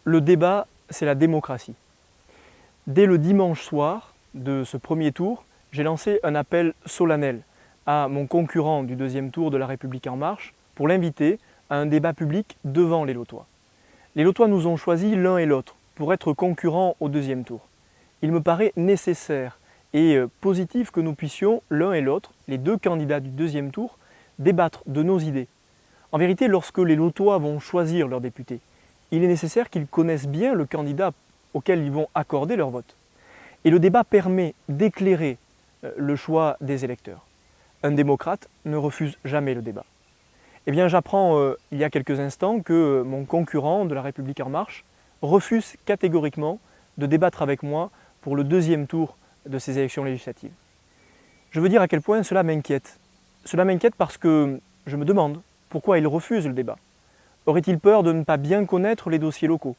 Le débat, c'est la démocratie. Dès le dimanche soir de ce premier tour, j'ai lancé un appel solennel à mon concurrent du deuxième tour de La République En Marche pour l'inviter à un débat public devant les Lotois. Les Lotois nous ont choisis l'un et l'autre pour être concurrents au deuxième tour. Il me paraît nécessaire et positif que nous puissions, l'un et l'autre, les deux candidats du deuxième tour, débattre de nos idées. En vérité, lorsque les Lotois vont choisir leurs députés, il est nécessaire qu'ils connaissent bien le candidat auquel ils vont accorder leur vote. Et le débat permet d'éclairer le choix des électeurs. Un démocrate ne refuse jamais le débat. Eh bien, j'apprends il y a quelques instants que mon concurrent de La République En Marche refuse catégoriquement de débattre avec moi pour le deuxième tour de ces élections législatives. Je veux dire à quel point cela m'inquiète. Cela m'inquiète parce que je me demande pourquoi il refuse le débat. Aurait-il peur de ne pas bien connaître les dossiers locaux?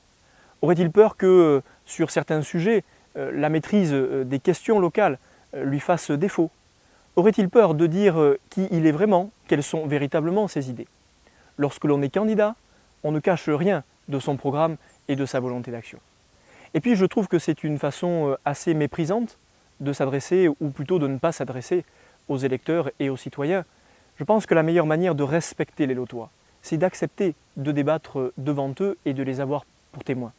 Aurait-il peur que, sur certains sujets, la maîtrise des questions locales lui fasse défaut? Aurait-il peur de dire qui il est vraiment, quelles sont véritablement ses idées? Lorsque l'on est candidat, on ne cache rien de son programme et de sa volonté d'action. Et puis je trouve que c'est une façon assez méprisante de s'adresser, ou plutôt de ne pas s'adresser, aux électeurs et aux citoyens. Je pense que la meilleure manière de respecter les Lotois, c'est d'accepter de débattre devant eux et de les avoir pour témoins.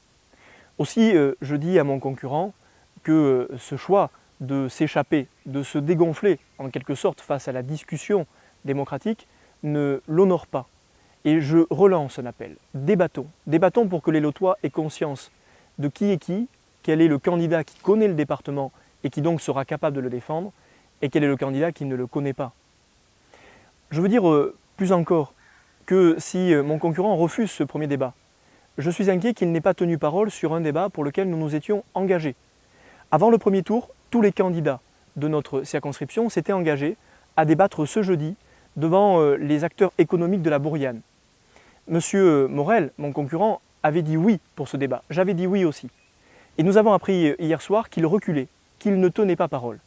Aussi, je dis à mon concurrent que ce choix de s'échapper, de se dégonfler en quelque sorte face à la discussion démocratique ne l'honore pas. Et je relance un appel. Débattons. Débattons pour que les Lotois aient conscience de qui est qui, quel est le candidat qui connaît le département et qui donc sera capable de le défendre, et quel est le candidat qui ne le connaît pas. Je veux dire plus encore que si mon concurrent refuse ce premier débat, je suis inquiet qu'il n'ait pas tenu parole sur un débat pour lequel nous nous étions engagés. Avant le premier tour, tous les candidats de notre circonscription s'étaient engagés à débattre ce jeudi devant les acteurs économiques de la Bouriane. Monsieur Morel, mon concurrent, avait dit oui pour ce débat. J'avais dit oui aussi. Et nous avons appris hier soir qu'il reculait, qu'il ne tenait pas parole.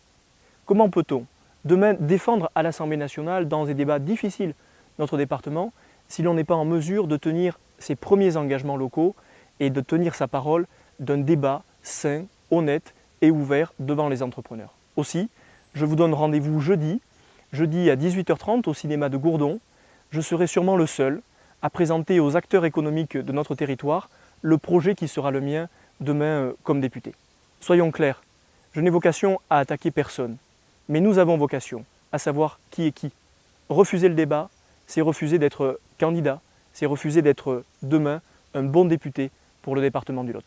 Comment peut-on demain défendre à l'Assemblée nationale dans des débats difficiles notre département si l'on n'est pas en mesure de tenir ses premiers engagements locaux et de tenir sa parole d'un débat sain, honnête et ouvert devant les entrepreneurs? Aussi, je vous donne rendez-vous jeudi à 18h30 au cinéma de Gourdon. Je serai sûrement le seul à présenter aux acteurs économiques de notre territoire le projet qui sera le mien demain comme député. Soyons clairs, je n'ai vocation à attaquer personne, mais nous avons vocation à savoir qui est qui. Refuser le débat, c'est refuser d'être candidat, c'est refuser d'être demain un bon député pour le département du Lot.